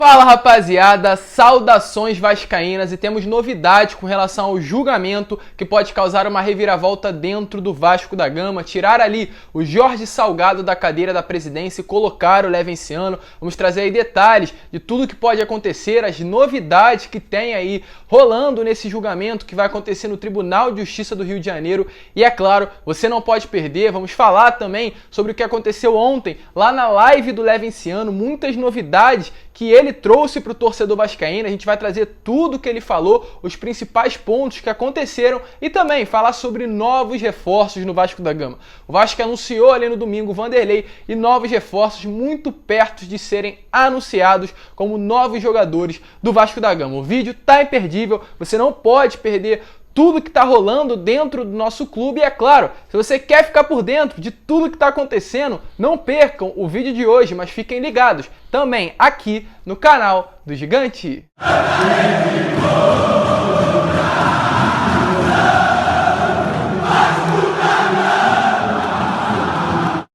Fala rapaziada, saudações vascaínas e temos novidades com relação ao julgamento que pode causar uma reviravolta dentro do Vasco da Gama, tirar ali o Jorge Salgado da cadeira da presidência e colocar o Levenciano. Vamos trazer aí detalhes de tudo que pode acontecer, as novidades que tem aí rolando nesse julgamento que vai acontecer no Tribunal de Justiça do Rio de Janeiro e é claro, você não pode perder, vamos falar também sobre o que aconteceu ontem lá na live do Levenciano, muitas novidades que ele trouxe para o torcedor vascaíno. A gente vai trazer tudo que ele falou, os principais pontos que aconteceram e também falar sobre novos reforços no Vasco da Gama. O Vasco anunciou ali no domingo o Vanderlei e novos reforços muito perto de serem anunciados como novos jogadores do Vasco da Gama. O vídeo tá imperdível, você não pode perder tudo que está rolando dentro do nosso clube e é claro, se você quer ficar por dentro de tudo que está acontecendo, não percam o vídeo de hoje, mas fiquem ligados também aqui no canal do Gigante.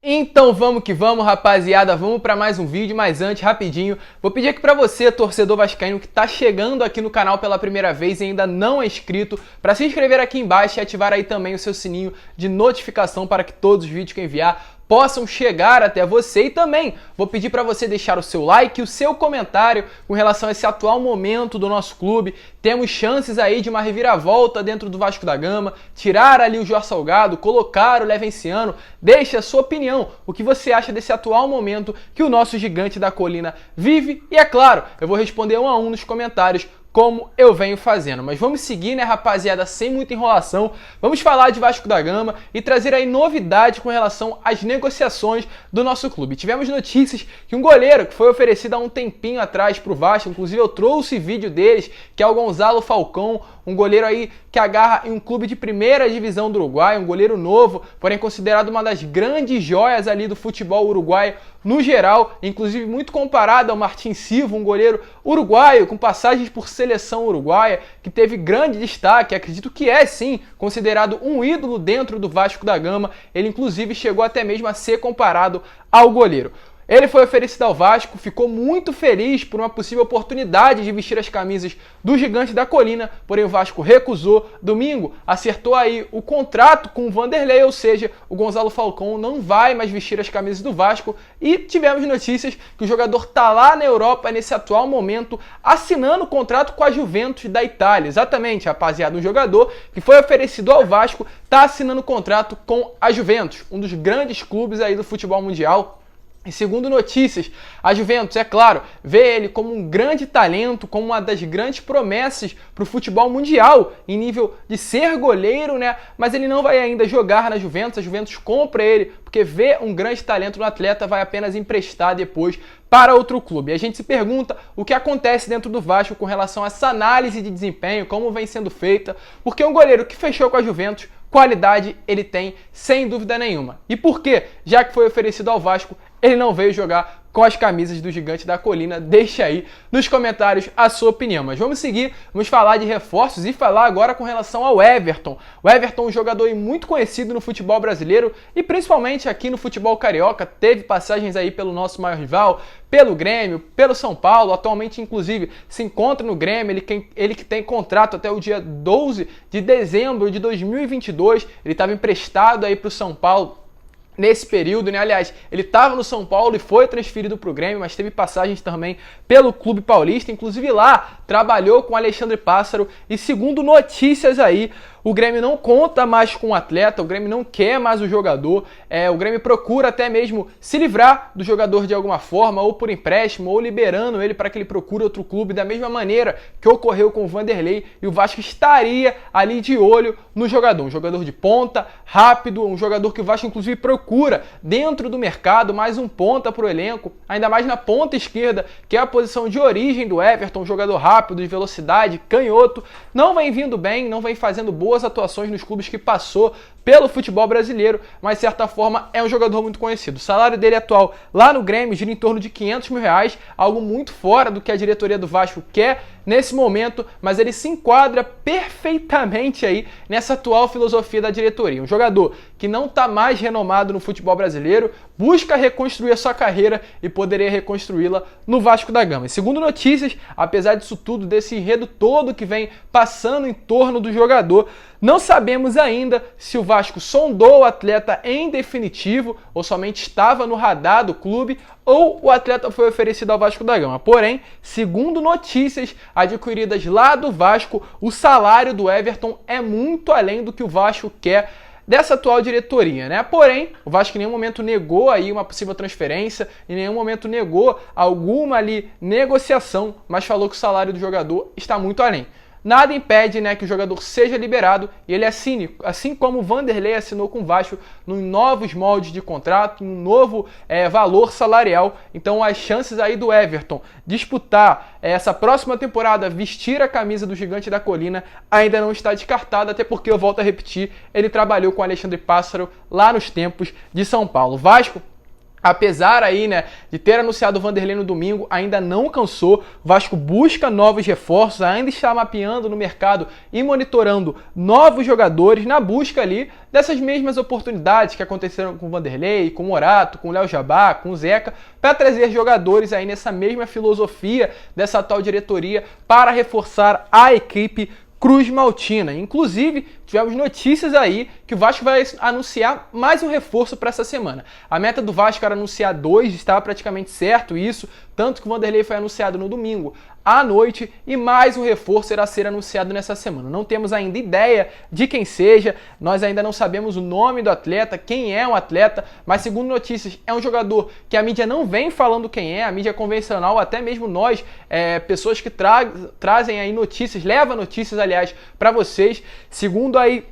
Então vamos que vamos, rapaziada, vamos para mais um vídeo, mas antes, rapidinho, vou pedir aqui para você, torcedor vascaíno, que está chegando aqui no canal pela primeira vez e ainda não é inscrito, para se inscrever aqui embaixo e ativar aí também o seu sininho de notificação para que todos os vídeos que eu enviar possam chegar até você. E também vou pedir para você deixar o seu like e o seu comentário com relação a esse atual momento do nosso clube. Temos chances aí de uma reviravolta dentro do Vasco da Gama, tirar ali o Jorge Salgado, colocar o Levenciano. Deixe a sua opinião, o que você acha desse atual momento que o nosso gigante da colina vive. E é claro, eu vou responder um a um nos comentários, como eu venho fazendo. Mas vamos seguir, né, rapaziada, sem muita enrolação. Vamos falar de Vasco da Gama e trazer aí novidade com relação às negociações do nosso clube. Tivemos notícias que um goleiro que foi oferecido há um tempinho atrás para o Vasco, inclusive eu trouxe vídeo deles, que é o Gonzalo Falcão, um goleiro aí que agarra em um clube de primeira divisão do Uruguai, um goleiro novo, porém considerado uma das grandes joias ali do futebol uruguaio no geral, inclusive muito comparado ao Martin Silva, um goleiro uruguaio com passagens por seleção uruguaia, que teve grande destaque, acredito que é sim considerado um ídolo dentro do Vasco da Gama. Ele inclusive chegou até mesmo a ser comparado ao goleiro. Ele foi oferecido ao Vasco, ficou muito feliz por uma possível oportunidade de vestir as camisas do Gigante da Colina, porém o Vasco recusou. Domingo acertou aí o contrato com o Vanderlei, ou seja, o Gonzalo Falcão não vai mais vestir as camisas do Vasco e tivemos notícias que o jogador está lá na Europa nesse atual momento assinando o contrato com a Juventus da Itália. Exatamente, rapaziada, um jogador que foi oferecido ao Vasco está assinando o contrato com a Juventus, um dos grandes clubes aí do futebol mundial. E segundo notícias, a Juventus, é claro, vê ele como um grande talento, como uma das grandes promessas para o futebol mundial, em nível de ser goleiro, né? Mas ele não vai ainda jogar na Juventus, a Juventus compra ele, porque vê um grande talento no atleta, vai apenas emprestar depois para outro clube. E a gente se pergunta o que acontece dentro do Vasco com relação a essa análise de desempenho, como vem sendo feita, porque um goleiro que fechou com a Juventus, qualidade ele tem, sem dúvida nenhuma. E por quê? Já que foi oferecido ao Vasco, ele não veio jogar com as camisas do Gigante da Colina? Deixa aí nos comentários a sua opinião. Mas vamos seguir, vamos falar de reforços e falar agora com relação ao Everton. O Everton é um jogador muito conhecido no futebol brasileiro e principalmente aqui no futebol carioca. Teve passagens aí pelo nosso maior rival, pelo Grêmio, pelo São Paulo. Atualmente, inclusive, se encontra no Grêmio. Ele que tem contrato até o dia 12 de dezembro de 2022. Ele estava emprestado aí para o São Paulo nesse período, né? Aliás, ele estava no São Paulo e foi transferido para o Grêmio, mas teve passagens também pelo Clube Paulista, inclusive lá trabalhou com Alexandre Pássaro e segundo notícias aí, o Grêmio não conta mais com o atleta, o Grêmio não quer mais o jogador, o Grêmio procura até mesmo se livrar do jogador de alguma forma, ou por empréstimo, ou liberando ele para que ele procure outro clube, da mesma maneira que ocorreu com o Vanderlei, e o Vasco estaria ali de olho no jogador, um jogador de ponta, rápido, um jogador que o Vasco inclusive procura dentro do mercado, mais um ponta para o elenco, ainda mais na ponta esquerda, que é a posição de origem do Everton, um jogador rápido, de velocidade, canhoto, não vem vindo bem, não vem fazendo boas atuações nos clubes que passou pelo futebol brasileiro, mas de certa forma é um jogador muito conhecido. O salário dele atual lá no Grêmio gira em torno de R$500 mil, algo muito fora do que a diretoria do Vasco quer nesse momento, mas ele se enquadra perfeitamente aí nessa atual filosofia da diretoria. Um jogador que não está mais renomado no futebol brasileiro, busca reconstruir a sua carreira e poderia reconstruí-la no Vasco da Gama. E segundo notícias, apesar disso tudo, desse enredo todo que vem passando em torno do jogador, não sabemos ainda se o Vasco sondou o atleta em definitivo ou somente estava no radar do clube ou o atleta foi oferecido ao Vasco da Gama. Porém, segundo notícias adquiridas lá do Vasco, o salário do Everton é muito além do que o Vasco quer dessa atual diretoria, né? Porém, o Vasco em nenhum momento negou aí uma possível transferência, em nenhum momento negou alguma ali negociação, mas falou que o salário do jogador está muito além. Nada impede, né, que o jogador seja liberado e ele assine, assim como o Vanderlei assinou com o Vasco, em novos moldes de contrato, em um novo valor salarial. Então as chances aí do Everton disputar essa próxima temporada, vestir a camisa do Gigante da Colina, ainda não está descartada, até porque, eu volto a repetir, ele trabalhou com o Alexandre Pássaro lá nos tempos de São Paulo. Vasco, apesar aí, né, de ter anunciado o Vanderlei no domingo, ainda não cansou. O Vasco busca novos reforços, ainda está mapeando no mercado e monitorando novos jogadores na busca ali dessas mesmas oportunidades que aconteceram com o Vanderlei, com o Morato, com o Léo Jabá, com o Zeca, para trazer jogadores aí nessa mesma filosofia dessa atual diretoria para reforçar a equipe Cruz Maltina. Inclusive, tivemos notícias aí que o Vasco vai anunciar mais um reforço para essa semana. A meta do Vasco era anunciar 2, estava praticamente certo isso, tanto que o Vanderlei foi anunciado no domingo à noite e mais um reforço irá ser anunciado nessa semana. Não temos ainda ideia de quem seja, nós ainda não sabemos o nome do atleta, quem é o atleta, mas segundo notícias é um jogador que a mídia não vem falando quem é, a mídia convencional, até mesmo nós, pessoas que trazem aí notícias, levam notícias, aliás, para vocês. Segundo aí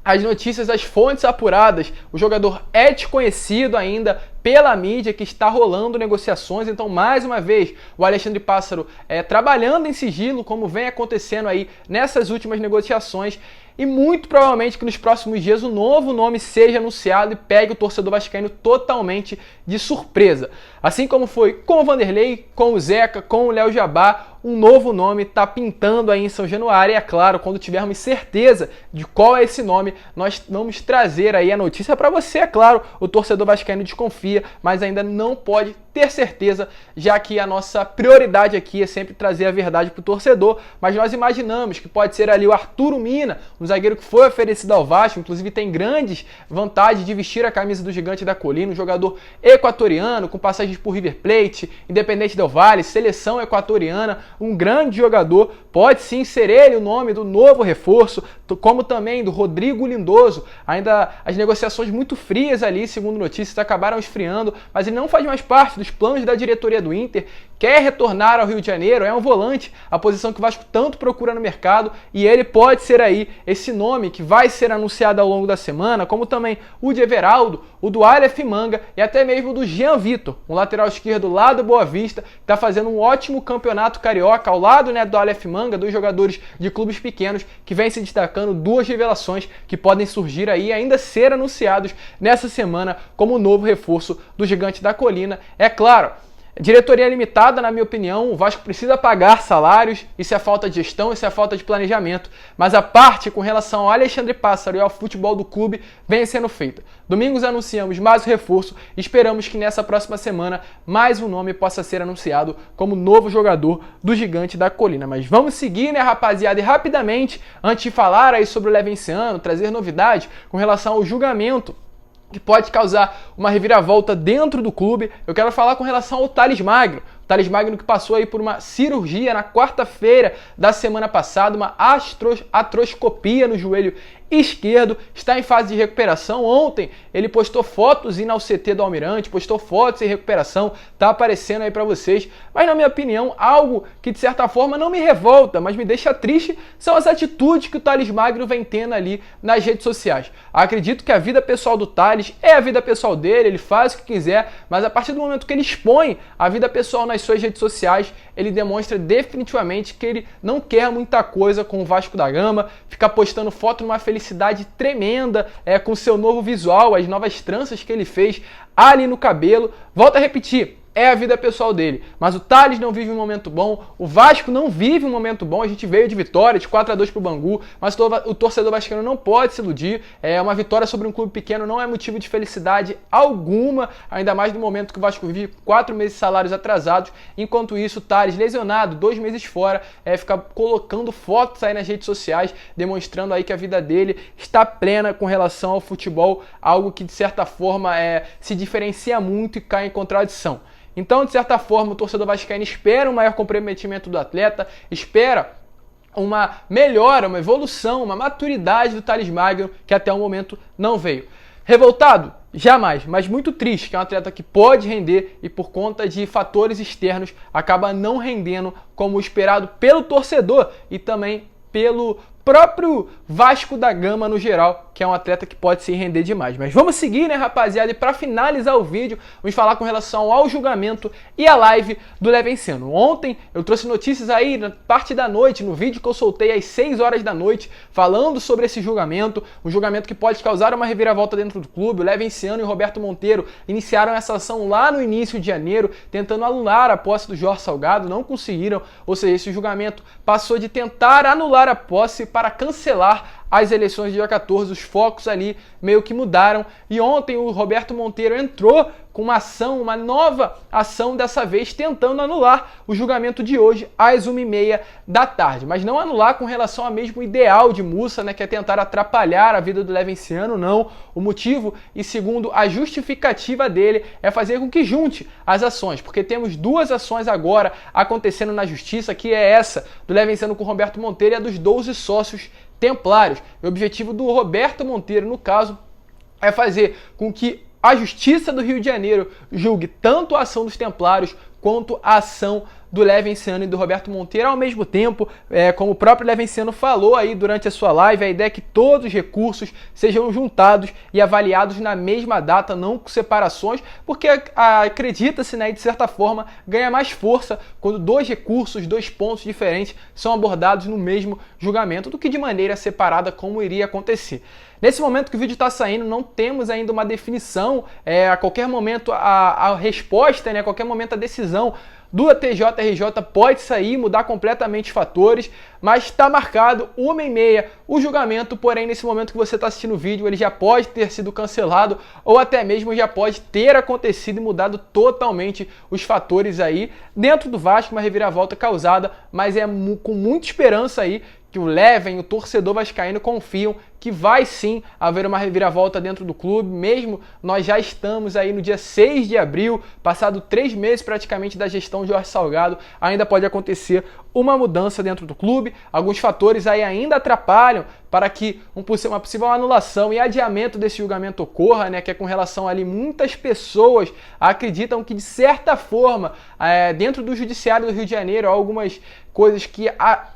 as notícias, as fontes apuradas, o jogador é desconhecido ainda pela mídia, que está rolando negociações. Então, mais uma vez, o Alexandre Pássaro trabalhando em sigilo, como vem acontecendo aí nessas últimas negociações, e muito provavelmente que nos próximos dias o novo nome seja anunciado e pegue o torcedor vascaíno totalmente de surpresa. Assim como foi com o Vanderlei, com o Zeca, com o Léo Jabá, um novo nome está pintando aí em São Januário, e é claro, quando tivermos certeza de qual é esse nome, nós vamos trazer aí a notícia para você. É claro, o torcedor vascaíno desconfia, mas ainda não pode ter certeza, já que a nossa prioridade aqui é sempre trazer a verdade para o torcedor, mas nós imaginamos que pode ser ali o Arturo Mina, um zagueiro que foi oferecido ao Vasco, inclusive tem grandes vantagens de vestir a camisa do Gigante da Colina, um jogador equatoriano, com passagens por River Plate, Independente Del Valle, seleção equatoriana, um grande jogador, pode sim ser ele o nome do novo reforço, como também do Rodrigo Lindoso. Ainda as negociações muito frias ali, segundo notícias, acabaram esfriando, mas ele não faz mais parte dos planos da diretoria do Inter, quer retornar ao Rio de Janeiro, é um volante, a posição que o Vasco tanto procura no mercado, e ele pode ser aí esse nome que vai ser anunciado ao longo da semana, como também o de Everaldo, o do Aleph Manga e até mesmo do Jean Vitor, um lateral esquerdo lá do Boa Vista, que está fazendo um ótimo campeonato carioca, ao lado, né, do Aleph Manga, dos jogadores de clubes pequenos, que vem se destacando, duas revelações que podem surgir aí e ainda ser anunciados nessa semana como novo reforço do Gigante da Colina. É claro, diretoria limitada, na minha opinião, o Vasco precisa pagar salários, isso é falta de gestão, isso é falta de planejamento, mas a parte com relação ao Alexandre Pássaro e ao futebol do clube vem sendo feita. Domingos anunciamos mais um reforço e esperamos que nessa próxima semana mais um nome possa ser anunciado como novo jogador do Gigante da Colina. Mas vamos seguir, né, rapaziada, e rapidamente, antes de falar aí sobre o Levenciano, trazer novidades com relação ao julgamento que pode causar uma reviravolta dentro do clube, eu quero falar com relação ao Thales Magno. O Thales Magno, que passou aí por uma cirurgia na quarta-feira da semana passada, uma artroscopia no joelho esquerdo, está em fase de recuperação. Ontem ele postou fotos indo ao CT do Almirante, postou fotos em recuperação, tá aparecendo aí para vocês, mas na minha opinião, algo que de certa forma não me revolta, mas me deixa triste, são as atitudes que o Thales Magno vem tendo ali nas redes sociais. Acredito que a vida pessoal do Thales é a vida pessoal dele, ele faz o que quiser, mas a partir do momento que ele expõe a vida pessoal nas suas redes sociais, ele demonstra definitivamente que ele não quer muita coisa com o Vasco da Gama, fica postando foto numa felicidade tremenda, com seu novo visual, as novas tranças que ele fez ali no cabelo. Volto a repetir, é a vida pessoal dele. Mas o Tales não vive um momento bom, o Vasco não vive um momento bom, a gente veio de vitória, de 4-2 pro Bangu, mas o torcedor vascaíno não pode se iludir, uma vitória sobre um clube pequeno não é motivo de felicidade alguma, ainda mais no momento que o Vasco vive 4 meses de salários atrasados, enquanto isso o Tales, lesionado, 2 meses fora, fica colocando fotos aí nas redes sociais, demonstrando aí que a vida dele está plena com relação ao futebol, algo que de certa forma se diferencia muito e cai em contradição. Então, de certa forma, o torcedor vascaíno espera um maior comprometimento do atleta, espera uma melhora, uma evolução, uma maturidade do Thales Magno, que até o momento não veio. Revoltado? Jamais, mas muito triste, que é um atleta que pode render e por conta de fatores externos acaba não rendendo como esperado pelo torcedor e também pelo próprio Vasco da Gama no geral, que é um atleta que pode se render demais. Mas vamos seguir, né, rapaziada? E para finalizar o vídeo, vamos falar com relação ao julgamento e a live do Levenciano. Ontem eu trouxe notícias aí na parte da noite, no vídeo que eu soltei às 6 horas da noite, falando sobre esse julgamento, um julgamento que pode causar uma reviravolta dentro do clube. O Levenciano e o Roberto Monteiro iniciaram essa ação lá no início de janeiro, tentando anular a posse do Jorge Salgado, não conseguiram, ou seja, esse julgamento passou de tentar anular a posse para cancelar as eleições de dia 14, os focos ali meio que mudaram e ontem o Roberto Monteiro entrou com uma ação, uma nova ação dessa vez tentando anular o julgamento de hoje às 1h30 da tarde, mas não anular com relação ao mesmo ideal de Mussa, né, que é tentar atrapalhar a vida do Levenciano, não. O motivo e segundo a justificativa dele é fazer com que junte as ações, porque temos 2 ações agora acontecendo na justiça, que é essa do Levenciano com o Roberto Monteiro e a dos 12 sócios templários. O objetivo do Roberto Monteiro, no caso, é fazer com que a Justiça do Rio de Janeiro julgue tanto a ação dos templários quanto a ação do Levenciano e do Roberto Monteiro ao mesmo tempo. Como o próprio Levenciano falou aí durante a sua live, a ideia é que todos os recursos sejam juntados e avaliados na mesma data, não com separações, porque acredita-se, né, de certa forma, ganha mais força quando 2 recursos, 2 pontos diferentes são abordados no mesmo julgamento do que de maneira separada, como iria acontecer. Nesse momento que o vídeo está saindo, não temos ainda uma definição, a qualquer momento a resposta, né, a qualquer momento a decisão do TJRJ pode sair, mudar completamente os fatores, mas está marcado 1h30 o julgamento, porém nesse momento que você está assistindo o vídeo ele já pode ter sido cancelado ou até mesmo já pode ter acontecido e mudado totalmente os fatores aí dentro do Vasco, uma reviravolta causada, mas com muita esperança aí que o Leven, o torcedor vascaíno confiam que vai sim haver uma reviravolta dentro do clube, mesmo nós já estamos aí no dia 6 de abril, passado 3 meses praticamente da gestão de Jorge Salgado, ainda pode acontecer uma mudança dentro do clube, alguns fatores aí ainda atrapalham para que uma possível anulação e adiamento desse julgamento ocorra, né, que é com relação ali, muitas pessoas acreditam que de certa forma, dentro do judiciário do Rio de Janeiro, há algumas coisas que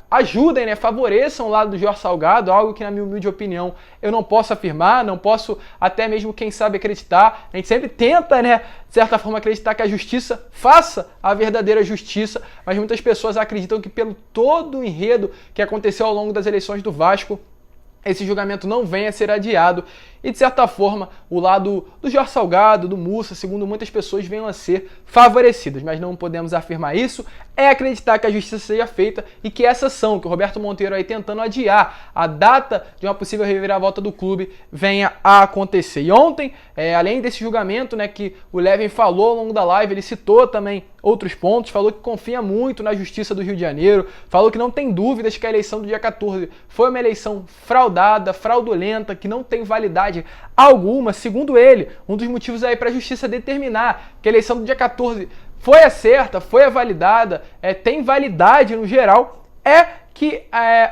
ajudem, né, favoreçam o lado do Jorge Salgado, algo que na minha humilde opinião eu não posso afirmar, não posso até mesmo, quem sabe, acreditar. A gente sempre tenta, né, de certa forma, acreditar que a justiça faça a verdadeira justiça, mas muitas pessoas acreditam que pelo todo o enredo que aconteceu ao longo das eleições do Vasco, esse julgamento não venha a ser adiado e, de certa forma, o lado do Jorge Salgado, do Mussa, segundo muitas pessoas, venham a ser favorecidas. Mas não podemos afirmar isso, é acreditar que a justiça seja feita e que essa ação, que o Roberto Monteiro aí tentando adiar a data de uma possível reviravolta do clube, venha a acontecer. E ontem, além desse julgamento, né, que o Leven falou ao longo da live, ele citou também outros pontos, falou que confia muito na justiça do Rio de Janeiro, falou que não tem dúvidas que a eleição do dia 14 foi uma eleição fraudada, fraudulenta, que não tem validade alguma. Segundo ele, um dos motivos aí para a justiça determinar que a eleição do dia 14 foi a certa, foi a validada, tem validade no geral, é que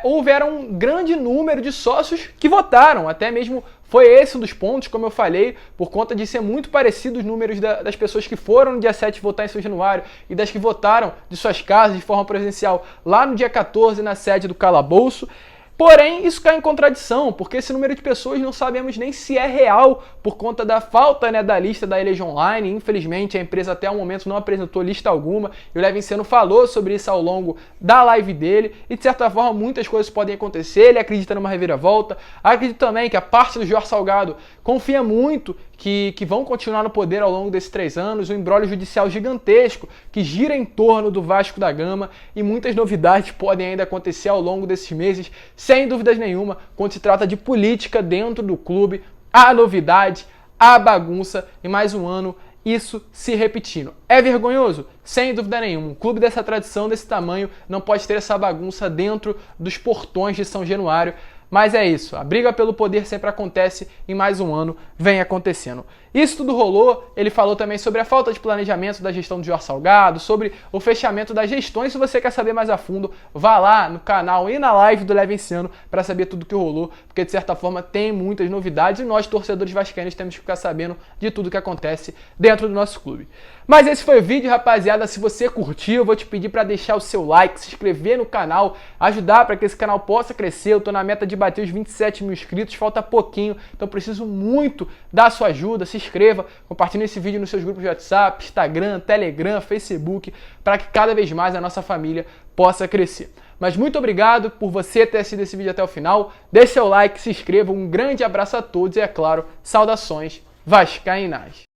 houveram um grande número de sócios que votaram, até mesmo foi esse um dos pontos, como eu falei, por conta de ser muito parecido os números das pessoas que foram no dia 7 votar em São Januário e das que votaram de suas casas de forma presencial lá no dia 14 na sede do Calabouço. Porém, isso cai em contradição, porque esse número de pessoas não sabemos nem se é real por conta da falta, né, da lista da Elege Online. Infelizmente, a empresa até o momento não apresentou lista alguma e o Levenciano falou sobre isso ao longo da live dele e, de certa forma, muitas coisas podem acontecer. Ele acredita numa reviravolta, acredita também que a parte do Jorge Salgado confia muito que vão continuar no poder ao longo desses 3 anos, um imbróglio judicial gigantesco que gira em torno do Vasco da Gama e muitas novidades podem ainda acontecer ao longo desses meses, sem dúvidas nenhuma, quando se trata de política dentro do clube, há novidade, há bagunça e mais um ano isso se repetindo. É vergonhoso? Sem dúvida nenhuma. Um clube dessa tradição, desse tamanho, não pode ter essa bagunça dentro dos portões de São Januário. Mas é isso, a briga pelo poder sempre acontece e mais um ano vem acontecendo. Isso tudo rolou, ele falou também sobre a falta de planejamento da gestão do Jorge Salgado, sobre o fechamento das gestões. Se você quer saber mais a fundo, vá lá no canal e na live do Levenciano para saber tudo que rolou, porque de certa forma tem muitas novidades e nós, torcedores vascaínos, temos que ficar sabendo de tudo que acontece dentro do nosso clube. Mas esse foi o vídeo, rapaziada. Se você curtiu, eu vou te pedir para deixar o seu like, se inscrever no canal, ajudar para que esse canal possa crescer. Eu tô na meta de bater os 27 mil inscritos, falta pouquinho, então preciso muito da sua ajuda. Se inscreva, compartilhe esse vídeo nos seus grupos de WhatsApp, Instagram, Telegram, Facebook, para que cada vez mais a nossa família possa crescer. Mas muito obrigado por você ter assistido esse vídeo até o final. Deixe seu like, se inscreva, um grande abraço a todos e, é claro, saudações vascaínas.